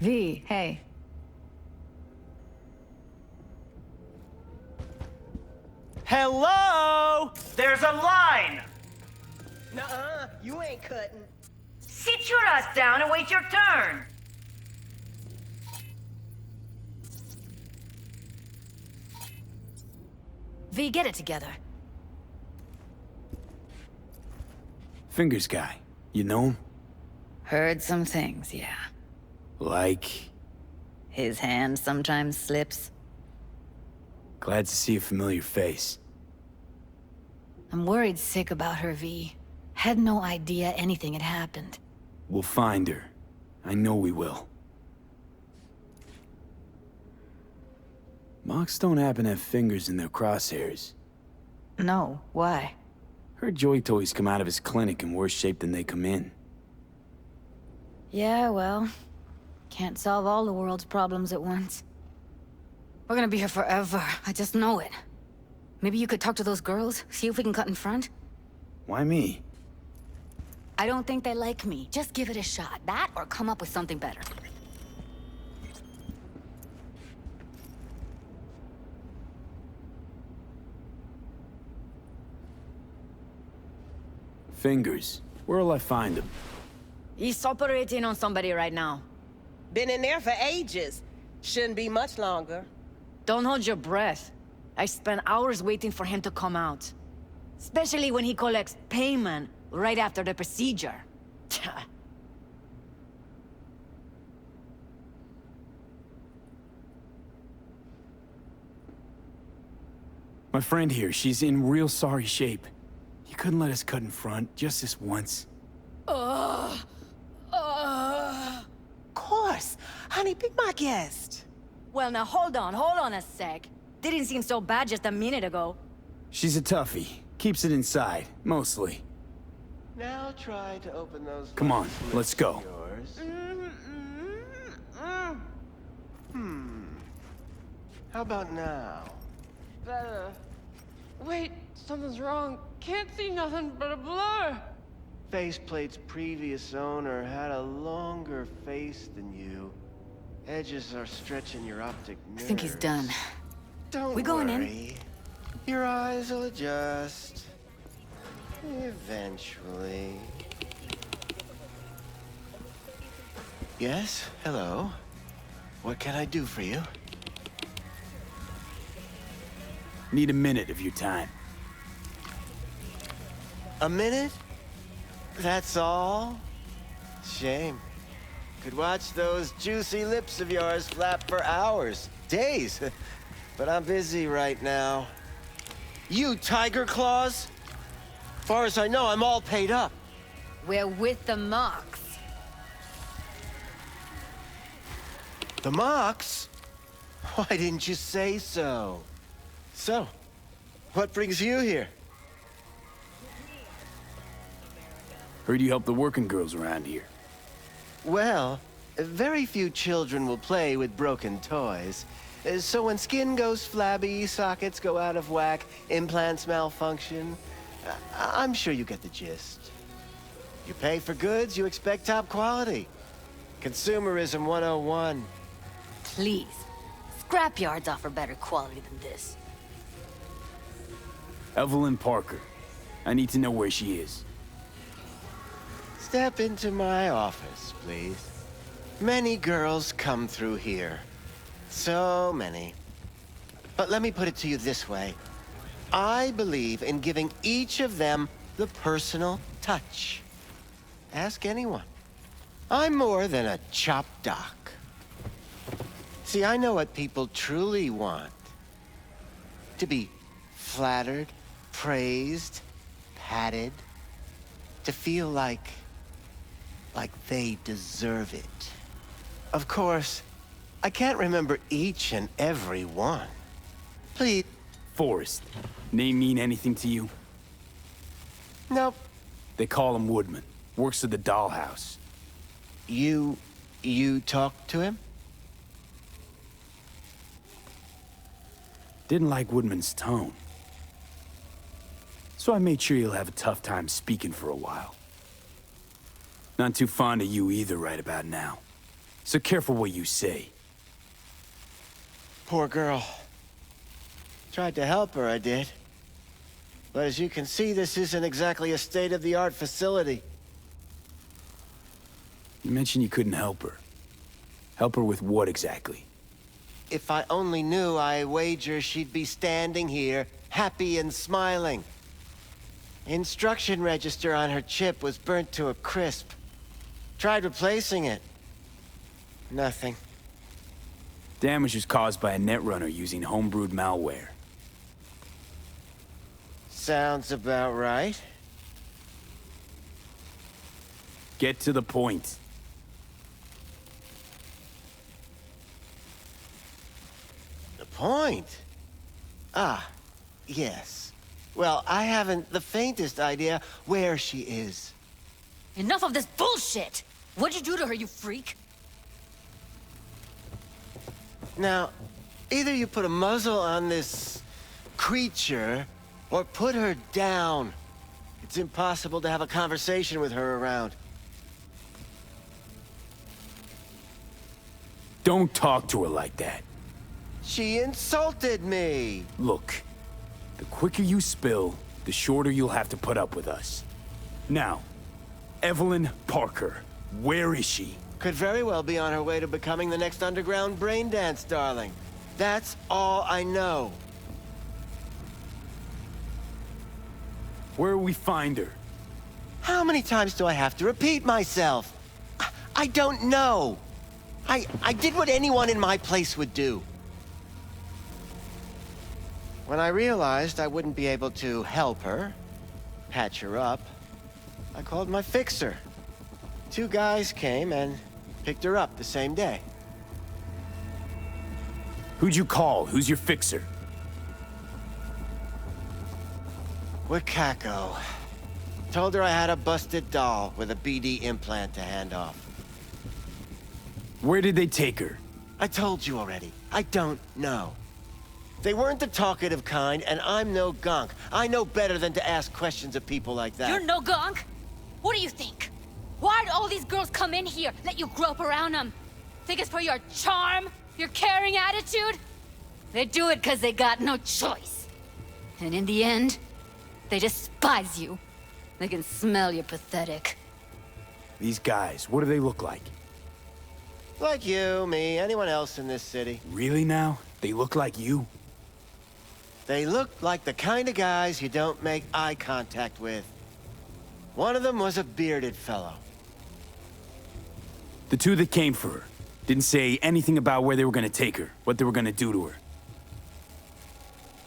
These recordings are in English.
V, hey. Hello? There's a line! Nuh-uh, you ain't cutting. Sit your ass down and wait your turn! V, get it together. Fingers guy. You know him? Heard some things, yeah. Like... His hand sometimes slips. Glad to see a familiar face. I'm worried sick about her, V. Had no idea anything had happened. We'll find her. I know we will. Mox don't happen to have fingers in their crosshairs. No, why? Heard Joy Toys come out of his clinic in worse shape than they come in. Yeah, well... Can't solve all the world's problems at once. We're gonna be here forever, I just know it. Maybe you could talk to those girls, see if we can cut in front? Why me? I don't think they like me. Just give it a shot. That, or come up with something better. Fingers. Where'll I find them? He's operating on somebody right now. Been in there for ages. Shouldn't be much longer. Don't hold your breath. I spent hours waiting for him to come out. Especially when he collects payment right after the procedure. My friend here, she's in real sorry shape. You couldn't let us cut in front, just this once. Of course. Honey, be my guest. Well, now hold on a sec. Didn't seem so bad just a minute ago. She's a toughie. Keeps it inside, mostly. Now try to open those. Come on, lips let's go. of yours. How about now? Better. Wait, something's wrong. Can't see nothing but a blur. Faceplate's previous owner had a longer face than you. Edges are stretching your optic nerves. I think he's done. Don't We going in? worry. Your eyes will adjust. Eventually. Yes? Hello? What can I do for you? Need a minute of your time. A minute? That's all? Shame. Could watch those juicy lips of yours flap for hours, days. But I'm busy right now. You tiger claws? Far as I know, I'm all paid up. We're with the Mox. The Mox? Why didn't you say so? So, what brings you here? Heard you help the working girls around here. Well, very few children will play with broken toys. So when skin goes flabby, sockets go out of whack, implants malfunction, I'm sure you get the gist. You pay for goods, you expect top quality. Consumerism 101. Please. Scrapyards offer better quality than this. Evelyn Parker. I need to know where she is. Step into my office, please. Many girls come through here. So many. But let me put it to you this way. I believe in giving each of them the personal touch. Ask anyone. I'm more than a chop doc. See, I know what people truly want. To be flattered, praised, patted. To feel like they deserve it. Of course, I can't remember each and every one. Please. Forrest. Name mean anything to you? Nope. They call him Woodman. Works at the dollhouse. You talked to him? Didn't like Woodman's tone. So I made sure he'll have a tough time speaking for a while. Not too fond of you either right about now. So careful what you say. Poor girl. Tried to help her, I did. But as you can see, this isn't exactly a state-of-the-art facility. You mentioned you couldn't help her. Help her with what exactly? If I only knew, I wager she'd be standing here, happy and smiling. Instruction register on her chip was burnt to a crisp. Tried replacing it. Nothing. Damage was caused by a netrunner using homebrewed malware. Sounds about right. Get to the point. The point? Ah, yes. Well, I haven't the faintest idea where she is. Enough of this bullshit! What'd you do to her, you freak? Now, either you put a muzzle on this creature, or put her down. It's impossible to have a conversation with her around. Don't talk to her like that. She insulted me! Look, the quicker you spill, the shorter you'll have to put up with us. Now, Evelyn Parker, where is she? Could very well be on her way to becoming the next underground brain dance darling. That's all I know. Where will we find her? How many times do I have to repeat myself? I don't know. I did what anyone in my place would do. When I realized I wouldn't be able to help her, patch her up, I called my fixer. 2 guys came and picked her up the same day. Who'd you call? Who's your fixer? Wakako. Told her I had a busted doll with a BD implant to hand off. Where did they take her? I told you already. I don't know. They weren't the talkative kind, and I'm no gonk. I know better than to ask questions of people like that. You're no gonk? What do you think? Why'd all these girls come in here, let you grope around them? Think it's for your charm? Your caring attitude? They do it because they got no choice. And in the end, they despise you. They can smell you're pathetic. These guys, what do they look like? Like you, me, anyone else in this city. Really now? They look like you? They look like the kind of guys you don't make eye contact with. One of them was a bearded fellow. The 2 that came for her didn't say anything about where they were gonna take her, what they were gonna do to her.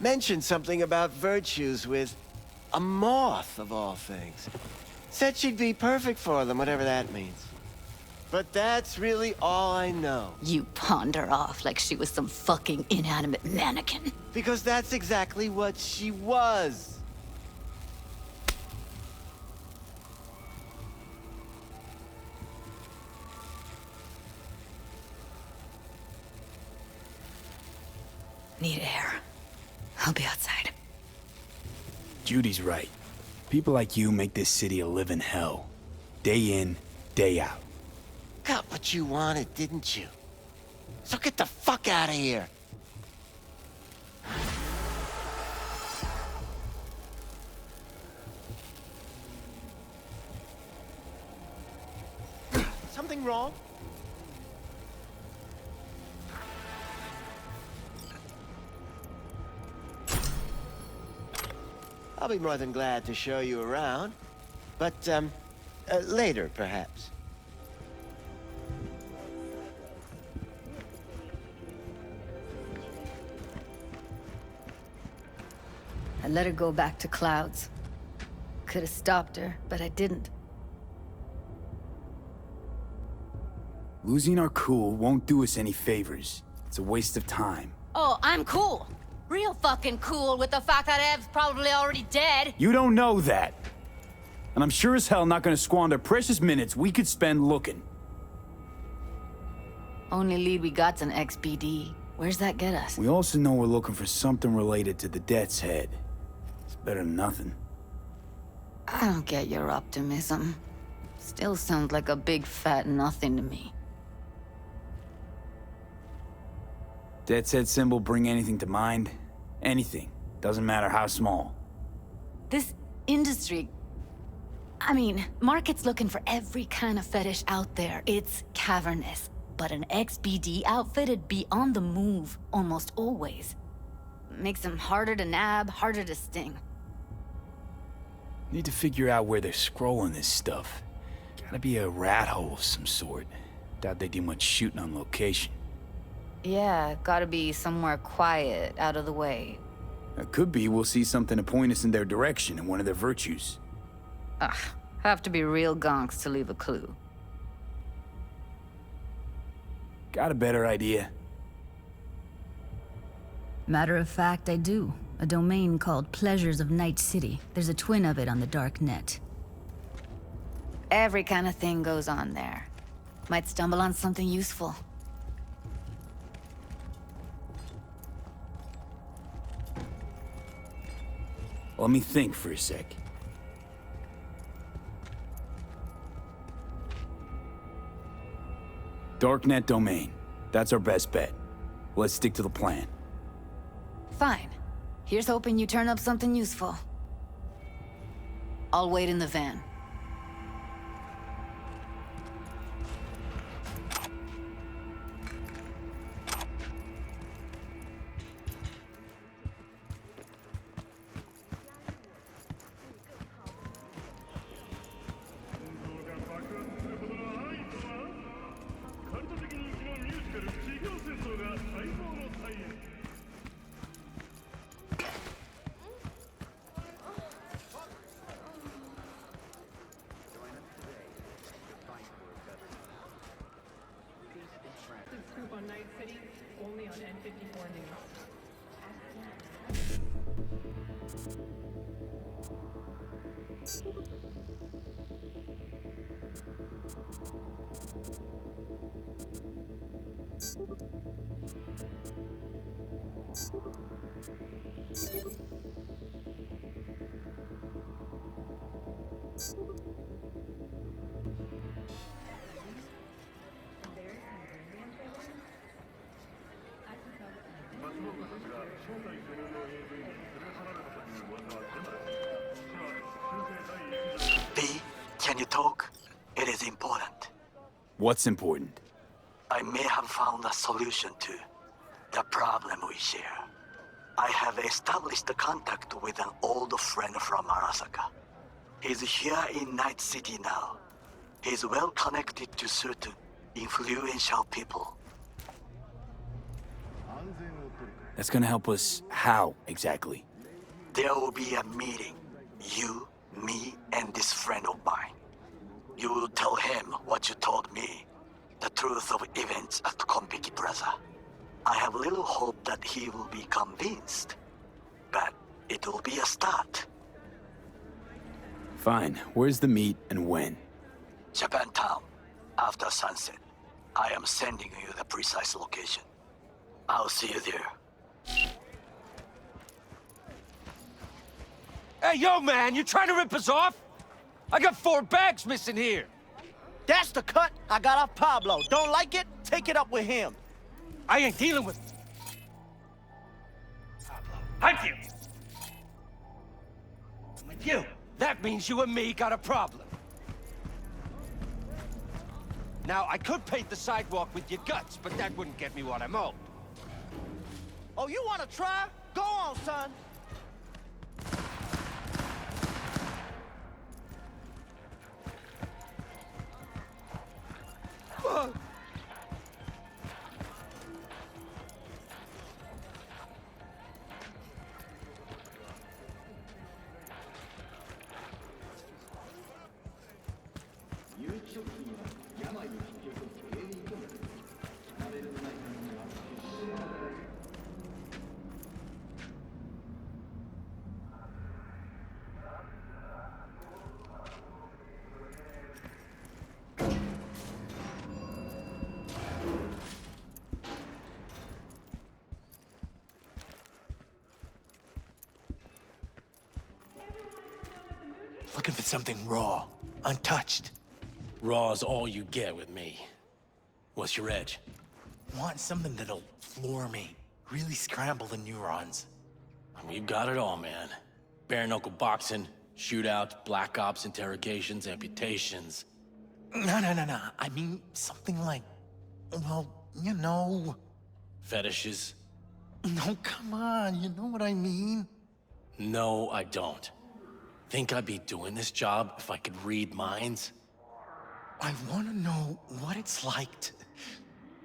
Mentioned something about virtues with a moth, of all things. Said she'd be perfect for them, whatever that means. But that's really all I know. You pawned her off like she was some fucking inanimate mannequin. Because that's exactly what she was. Need air. I'll be outside. Judy's right. People like you make this city a living hell. Day in, day out. Got what you wanted, didn't you? So get the fuck out of here. Something wrong? I'll be more than glad to show you around. But, later, perhaps. I let her go back to Clouds. Could have stopped her, but I didn't. Losing our cool won't do us any favors. It's a waste of time. Oh, I'm cool. Real fucking cool with the fact that Ev's probably already dead. You don't know that. And I'm sure as hell not gonna squander precious minutes we could spend looking. Only lead we got's an XBD. Where's that get us? We also know we're looking for something related to the Death's Head. It's better than nothing. I don't get your optimism. Still sounds like a big fat nothing to me. Dead set symbol bring anything to mind? Anything. Doesn't matter how small. This industry... I mean, market's looking for every kind of fetish out there. It's cavernous. But an XBD outfit'd be on the move, almost always. Makes them harder to nab, harder to sting. Need to figure out where they're scrolling this stuff. Gotta be a rat hole of some sort. Doubt they do much shooting on location. Yeah, gotta be somewhere quiet, out of the way. It could be we'll see something to point us in their direction and one of their virtues. Ugh, have to be real gonks to leave a clue. Got a better idea? Matter of fact, I do. A domain called Pleasures of Night City. There's a twin of it on the dark net. Every kind of thing goes on there. Might stumble on something useful. Let me think for a sec. Darknet domain. That's our best bet. Let's stick to the plan. Fine. Here's hoping you turn up something useful. I'll wait in the van. On Night City, only on N54 News. B, can you talk? It is important. What's important? I may have found a solution to the problem we share. I have established a contact with an old friend from Arasaka. He's here in Night City now. He's well connected to certain influential people. That's gonna help us how, exactly? There will be a meeting. You, me, and this friend of mine. You will tell him what you told me. The truth of events at Konpeki Plaza. I have little hope that he will be convinced. But it will be a start. Fine. Where's the meet and when? Japantown. After sunset. I am sending you the precise location. I'll see you there. Hey, yo, man, you trying to rip us off? I got 4 bags missing here. That's the cut I got off Pablo. Don't like it? Take it up with him. I ain't dealing with... Thank you. With you. That means you and me got a problem. Now, I could paint the sidewalk with your guts, but that wouldn't get me what I'm owed. Oh, you want to try? Go on, son. Looking for something raw, untouched. Raw's all you get with me. What's your edge? Want something that'll floor me. Really scramble the neurons. We've got it all, man. Bare-knuckle boxing, shootouts, black ops, interrogations, amputations. No. I mean, something like... well, you know... Fetishes? No, come on, you know what I mean? No, I don't. Think I'd be doing this job if I could read minds? I want to know what it's like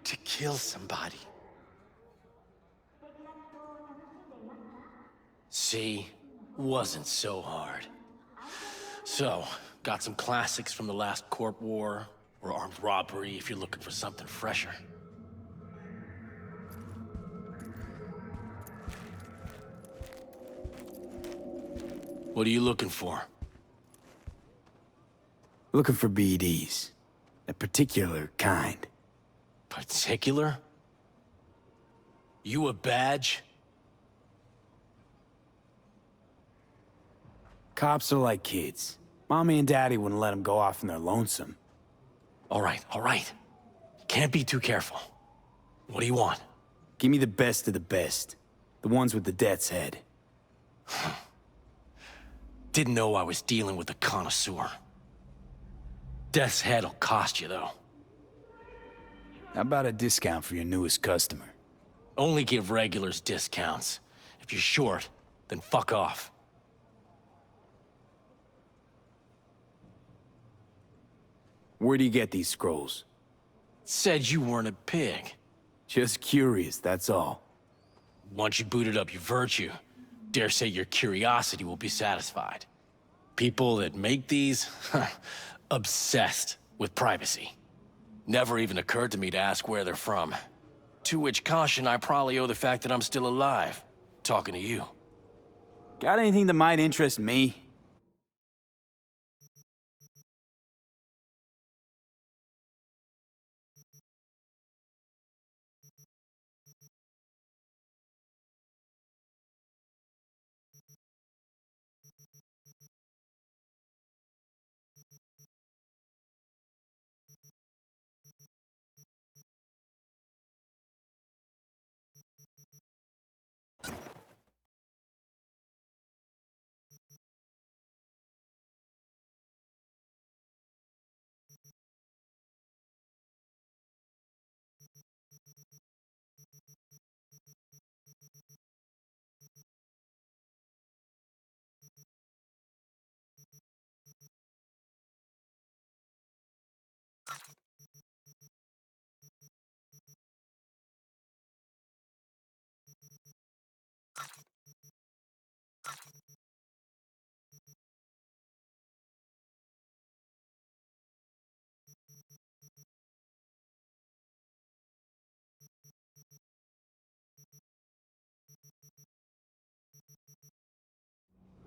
to kill somebody. See? Wasn't so hard. So, got some classics from the last Corp War, or armed robbery if you're looking for something fresher. What are you looking for? Looking for BDs. A particular kind. Particular? You a badge? Cops are like kids. Mommy and Daddy wouldn't let them go off in their lonesome. All right. Can't be too careful. What do you want? Give me the best of the best. The ones with the death's head. Didn't know I was dealing with a connoisseur. Death's head'll cost you, though. How about a discount for your newest customer? Only give regulars discounts. If you're short, then fuck off. Where do you get these scrolls? Said you weren't a pig. Just curious, that's all. Once you booted up your virtue, dare say your curiosity will be satisfied. People that make these, obsessed with privacy. Never even occurred to me to ask where they're from. To which caution I probably owe the fact that I'm still alive, talking to you. Got anything that might interest me?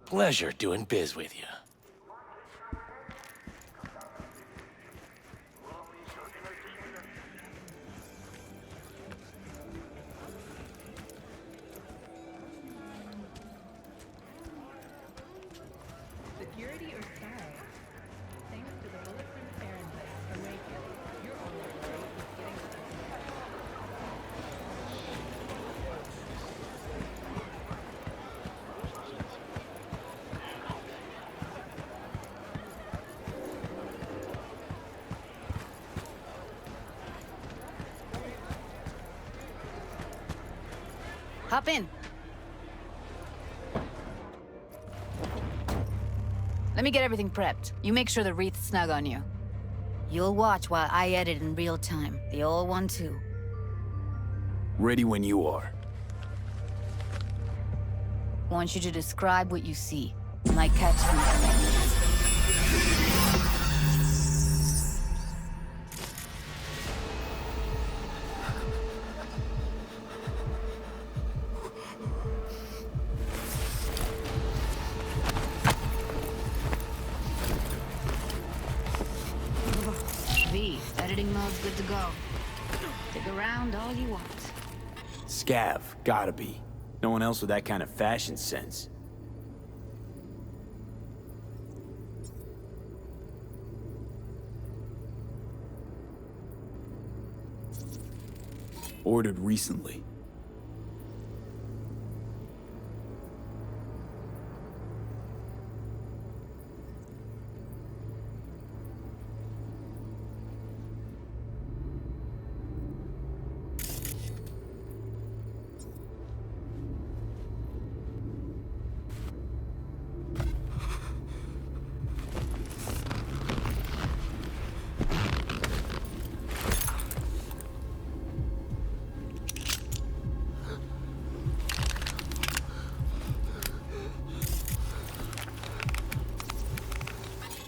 Pleasure doing biz with you. Security or style? Thanks to the bulletproof Fahrenheit from Raycare, your only worry is getting Hop in. Let me get everything prepped. You make sure the wreath's snug on you. You'll watch while I edit in real time. The old one, too. Ready when you are. Want you to describe what you see. Might catch something. Editing mode's good to go. Stick around all you want. Scav, gotta be. No one else with that kind of fashion sense. Ordered recently.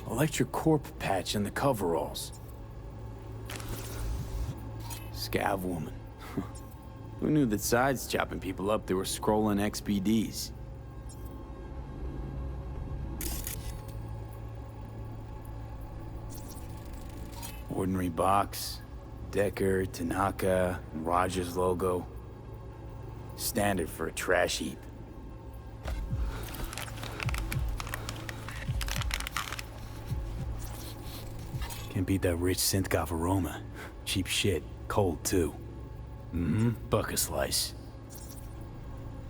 Electric corp patch in the coveralls. Scav woman. Who knew that sides chopping people up, they were scrolling XBDs? Ordinary box. Decker, Tanaka, and Rogers logo. Standard for a trash heap. Can't beat that rich synth-goth aroma. Cheap shit. Cold, too. Mm-hmm. Bucket slice.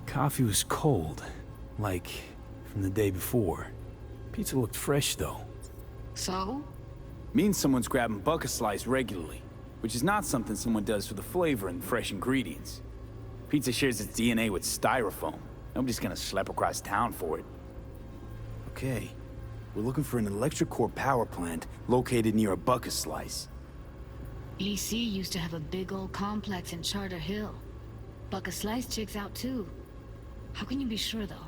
Coffee was cold. Like, from the day before. Pizza looked fresh, though. So? Means someone's grabbing bucket slice regularly. Which is not something someone does for the flavor and fresh ingredients. Pizza shares its DNA with styrofoam. Nobody's gonna schlep across town for it. Okay. We're looking for an electric core power plant located near a bucket slice. EC used to have a big old complex in Charter Hill. Bucket Slice checks out too. How can you be sure though?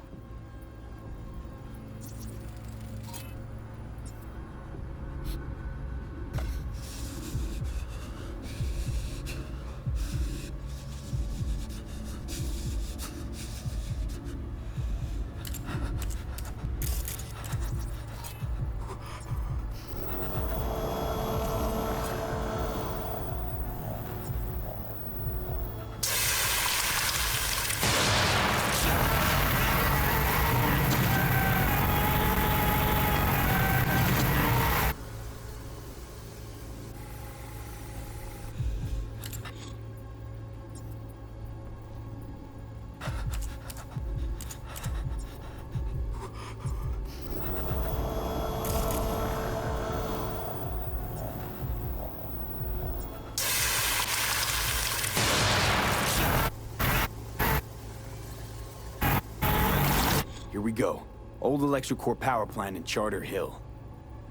Here we go. Old electric core power plant in Charter Hill.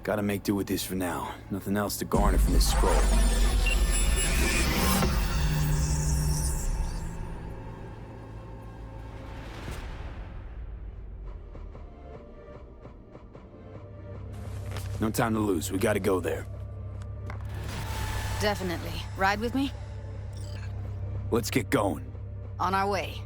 Gotta make do with this for now. Nothing else to garner from this scroll. No time to lose. We gotta go there. Definitely. Ride with me? Let's get going. On our way.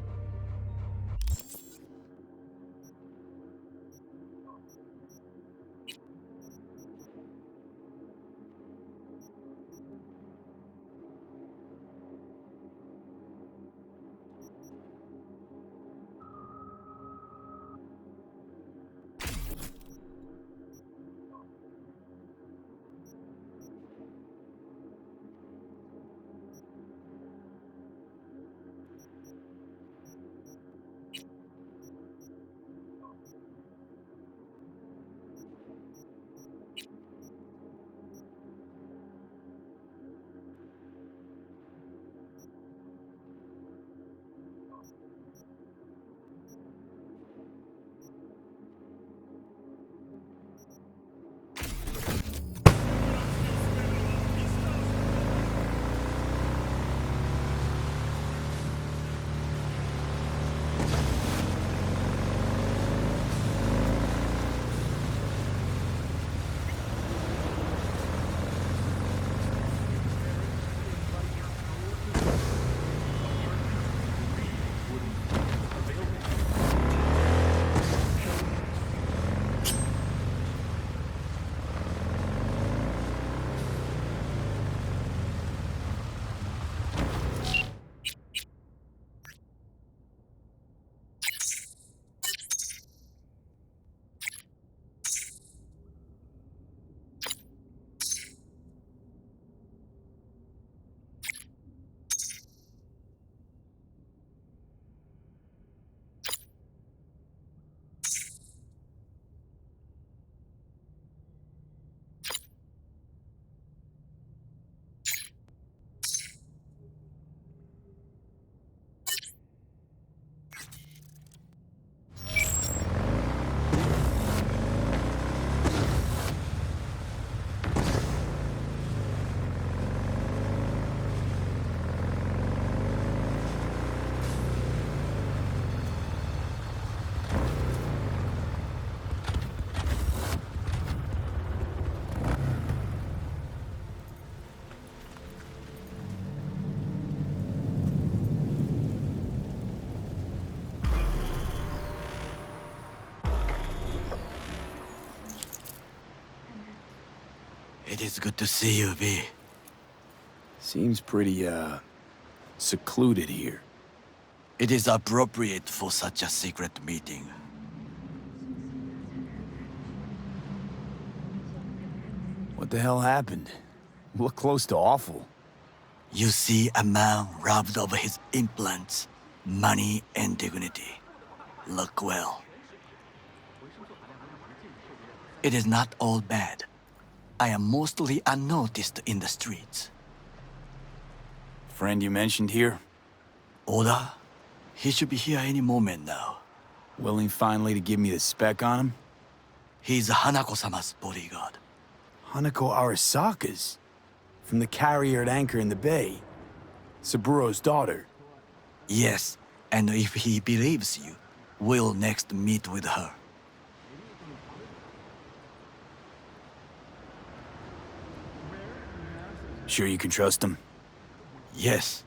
It is good to see you, V. Seems pretty, secluded here. It is appropriate for such a secret meeting. What the hell happened? Look close to awful. You see a man robbed of his implants, money and dignity. Look well. It is not all bad. I am mostly unnoticed in the streets. Friend you mentioned here? Oda? He should be here any moment now. Willing finally to give me the spec on him? He's Hanako-sama's bodyguard. Hanako Arasaka's? From the carrier at anchor in the bay. Saburo's daughter. Yes, and if he believes you, we'll next meet with her. Sure you can trust him? Yes.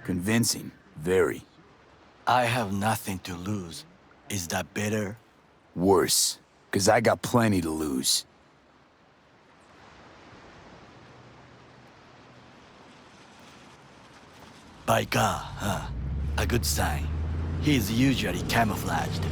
Convincing. Very. I have nothing to lose. Is that better? Worse. 'Cause I got plenty to lose. By God, huh? A good sign. He is usually camouflaged.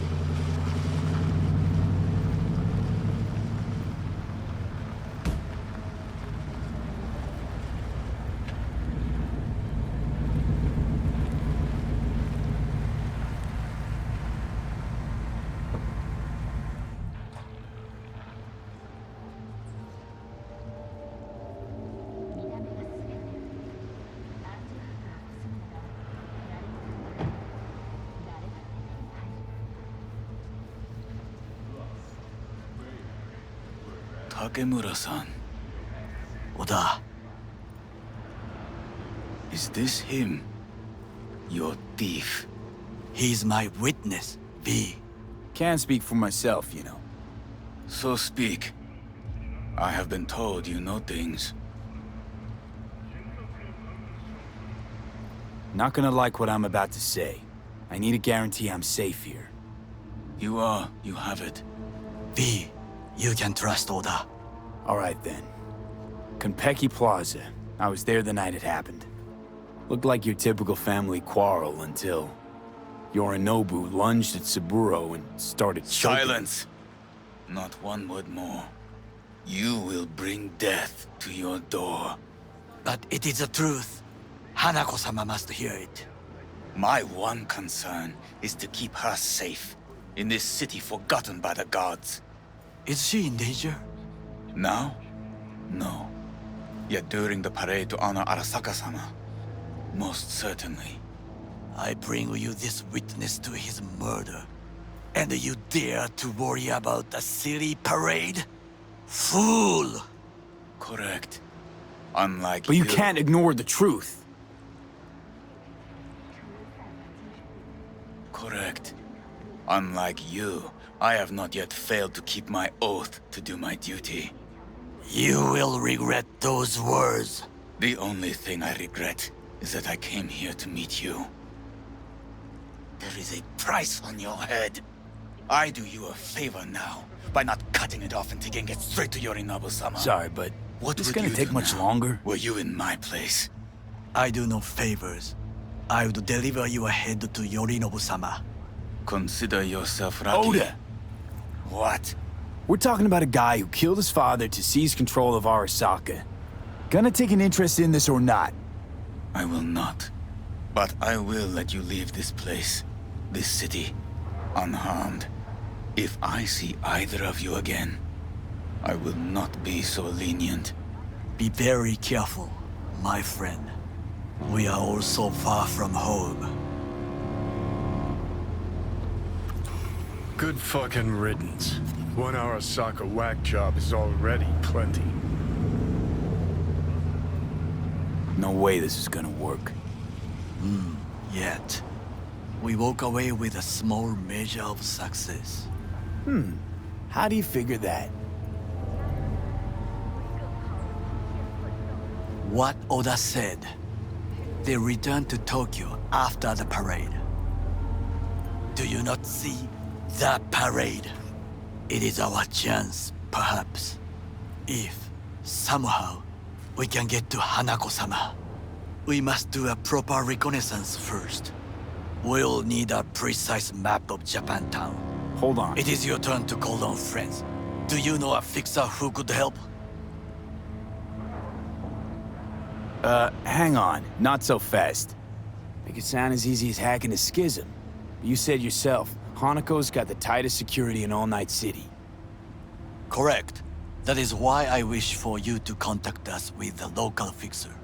Takemura-san. Oda. Is this him? Your thief. He's my witness, V. Can't speak for myself, you know. So speak. I have been told you know things. Not gonna like what I'm about to say. I need a guarantee I'm safe here. You have it. V, you can trust Oda. All right then. Konpeki Plaza. I was there the night it happened. Looked like your typical family quarrel until Yorinobu lunged at Saburo and started choking. Silence! Not one word more. You will bring death to your door. But it is the truth. Hanako-sama must hear it. My one concern is to keep her safe in this city forgotten by the gods. Is she in danger? Now? No. Yet during the parade to honor Arasaka-sama, most certainly. I bring you this witness to his murder. And you dare to worry about a silly parade? Fool! Correct. Unlike But you can't ignore the truth. Correct. Unlike you, I have not yet failed to keep my oath to do my duty. You will regret those words. The only thing I regret is that I came here to meet you. There is a price on your head. I do you a favor now by not cutting it off and taking it straight to Yorinobu-sama. Sorry, but what this would gonna you take do much now? longer? Were you in my place? I do no favors. I would deliver your head to Yorinobu-sama. Consider yourself lucky. Oda! What? We're talking about a guy who killed his father to seize control of Arasaka. Gonna take an interest in this or not? I will not. But I will let you leave this place, this city, unharmed. If I see either of you again, I will not be so lenient. Be very careful, my friend. We are all so far from home. Good fucking riddance. One Arasaka whack job is already plenty. No way this is gonna work. Yet. We walk away with a small measure of success. How do you figure that? What Oda said. They returned to Tokyo after the parade. Do you not see that parade? It is our chance, perhaps. If Somehow, we can get to Hanako-sama. We must do a proper reconnaissance first. We'll need a precise map of Japantown. Hold on. It is your turn to call on friends. Do you know a fixer who could help? Hang on. Not so fast. Make it sound as easy as hacking a schism. You said yourself, Hanako's got the tightest security in all Night City. Correct. That is why I wish for you to contact us with the local fixer.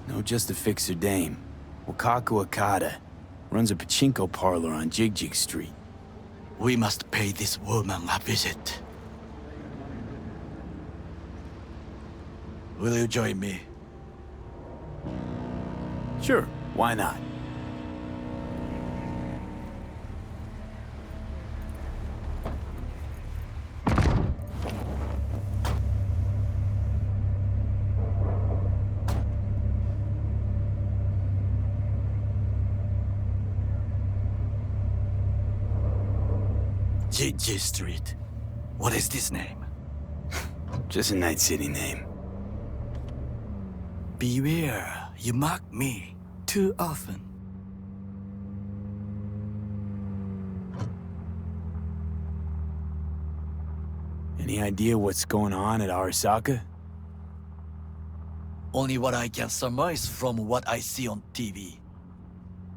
No, just a fixer dame. Wakaku Okada. Runs a pachinko parlor on Jig Street. We must pay this woman a visit. Will you join me? Sure, why not? Jig Street. What is this name? Just a Night City name. Beware, you mock me too often. Any idea what's going on at Arasaka? Only what I can surmise from what I see on TV.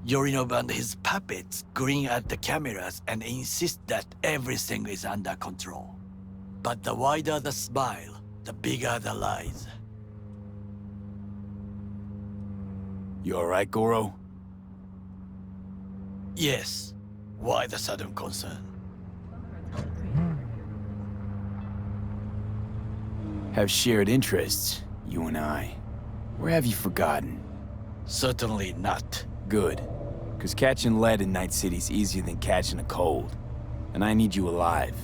Yorinobu and his puppets grin at the cameras and insist that everything is under control. But the wider the smile, the bigger the lies. You alright, Goro? Yes. Why the sudden concern? Have shared interests, you and I. Or have you forgotten? Certainly not. Good. Because catching lead in Night City's easier than catching a cold. And I need you alive.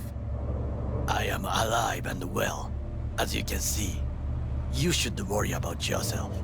I am alive and well, as you can see. You should worry about yourself.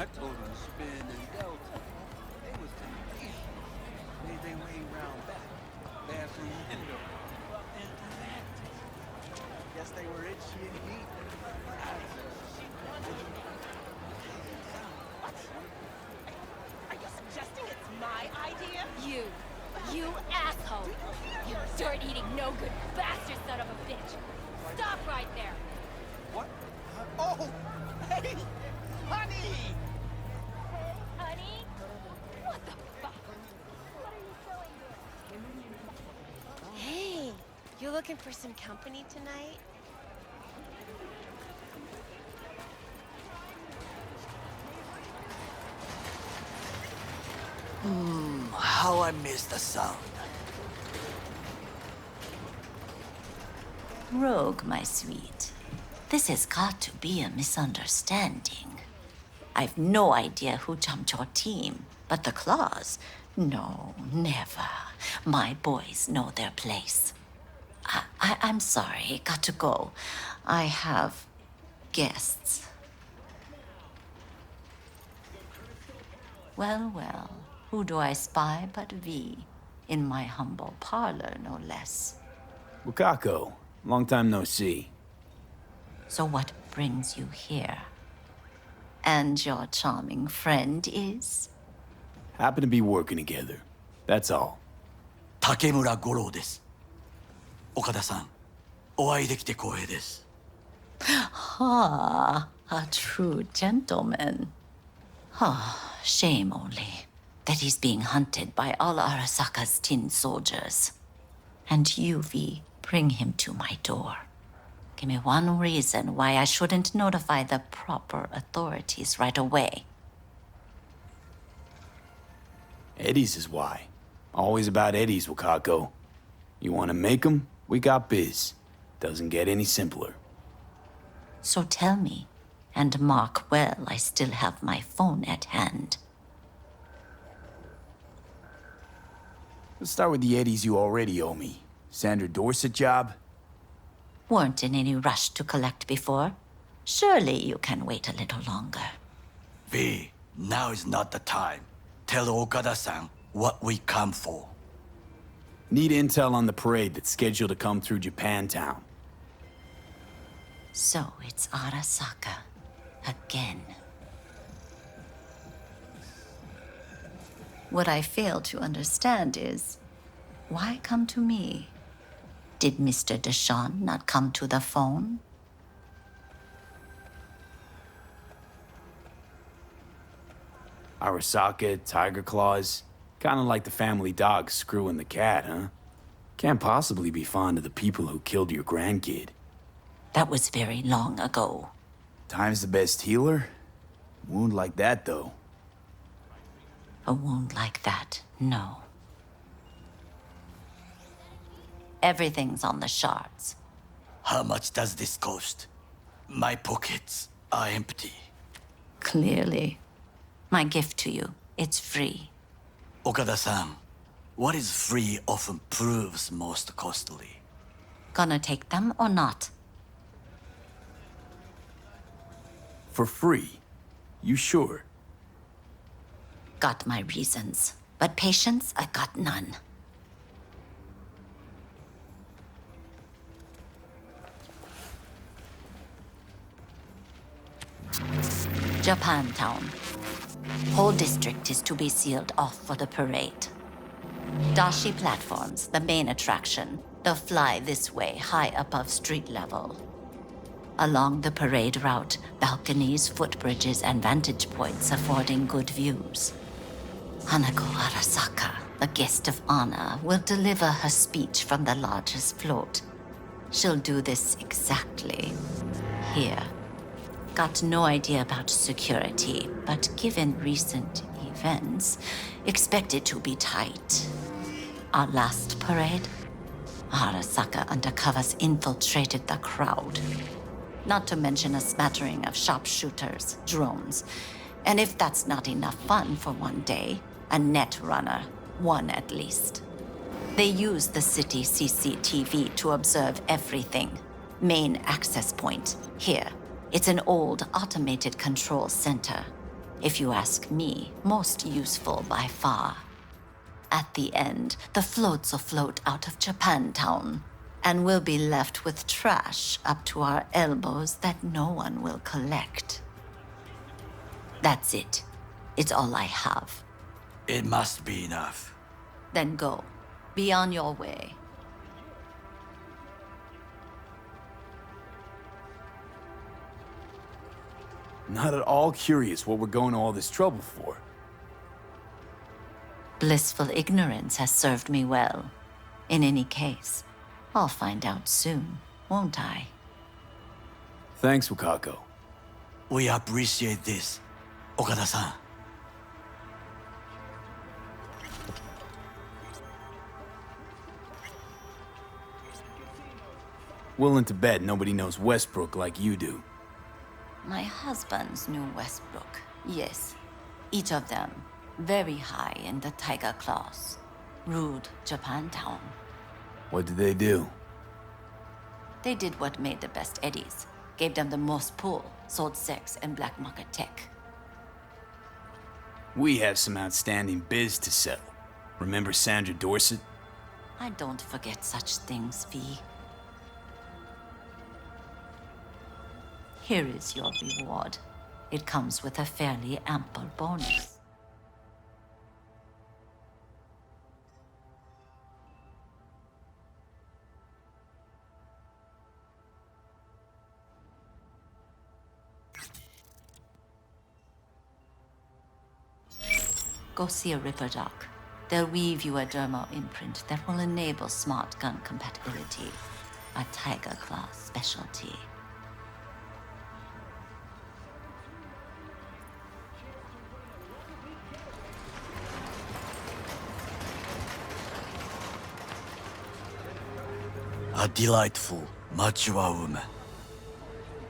I told them to spin and delta. They was tenacious. Made their way round back. Bathroom window. Up into that. Guess they were itchy and heat. What? Are you suggesting it's my idea? You asshole! You dirt-eating, no-good bastard son of a bitch! Stop right there! What? Oh! Hey! Honey! Hey, honey? What the fuck? What are you doing here? Hey, you looking for some company tonight? How I miss the sound. Rogue, my sweet. This has got to be a misunderstanding. I've no idea who jumped your team, but the claws? No, never. My boys know their place. I'm sorry. Got to go. I have guests. Well, well. Who do I spy but V? In my humble parlor, no less. Wakako, long time no see. So what brings you here? And your charming friend is? Happen to be working together. That's all. Takemura Goro です。岡田さん、お会いできて光栄です。Ah, a true gentleman. Ah, shame only that he's being hunted by all Arasaka's tin soldiers. And you, V, bring him to my door. Give me one reason why I shouldn't notify the proper authorities right away. Eddie's is why. Always about Eddie's, Wakako. You want to make 'em? We got biz. Doesn't get any simpler. So tell me, and mark well I still have my phone at hand. Let's start with the Eddies you already owe me. Sandra Dorset job? Weren't in any rush to collect before. Surely you can wait a little longer. V, now is not the time. Tell Okada-san what we come for. Need intel on the parade that's scheduled to come through Japantown. So it's Arasaka. Again. What I fail to understand is, why come to me? Did Mr. Deshawn not come to the phone? Arasaka, Tiger Claws. Kinda like the family dog screwing the cat, huh? Can't possibly be fond of the people who killed your grandkid. That was very long ago. Time's the best healer? Wound like that, though. A wound like that, no. Everything's on the shards. How much does this cost? My pockets are empty. Clearly. My gift to you, it's free. Okada-san, what is free often proves most costly. Gonna take them or not? For free? You sure? Got my reasons, but patience, I got none. Japantown. Whole district is to be sealed off for the parade. Dashi platforms, the main attraction. They'll fly this way, high above street level. Along the parade route, balconies, footbridges, and vantage points affording good views. Hanako Arasaka, the guest of honor, will deliver her speech from the largest float. She'll do this exactly here. Got no idea about security, but given recent events, expect it to be tight. Our last parade, Arasaka undercovers infiltrated the crowd. Not to mention a smattering of sharpshooters, drones, and if that's not enough fun for one day, a net runner, one at least. They use the city CCTV to observe everything. Main access point, here. It's an old automated control center. If you ask me, most useful by far. At the end, the floats will float out of Japantown, and we'll be left with trash up to our elbows that no one will collect. That's it. It's all I have. It must be enough. Then go. Be on your way. Not at all curious what we're going to all this trouble for. Blissful ignorance has served me well. In any case, I'll find out soon, won't I? Thanks, Wakako. We appreciate this, Okada-san. Willing to bet nobody knows Westbrook like you do. My husbands knew Westbrook, yes. Each of them, very high in the Tiger Claws. Ruled Japantown. What did they do? They did what made the best eddies. Gave them the most pull, sold sex and black market tech. We have some outstanding biz to settle. Remember Sandra Dorset? I don't forget such things, V. Here is your reward. It comes with a fairly ample bonus. Go see a Ripper Doc. They'll weave you a dermal imprint that will enable smart gun compatibility. A Tiger Claw specialty. A delightful, mature woman.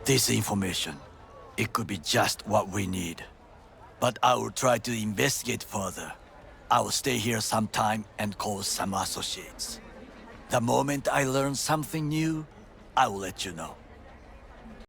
This information, it could be just what we need. But I will try to investigate further. I will stay here some time and call some associates. The moment I learn something new, I will let you know.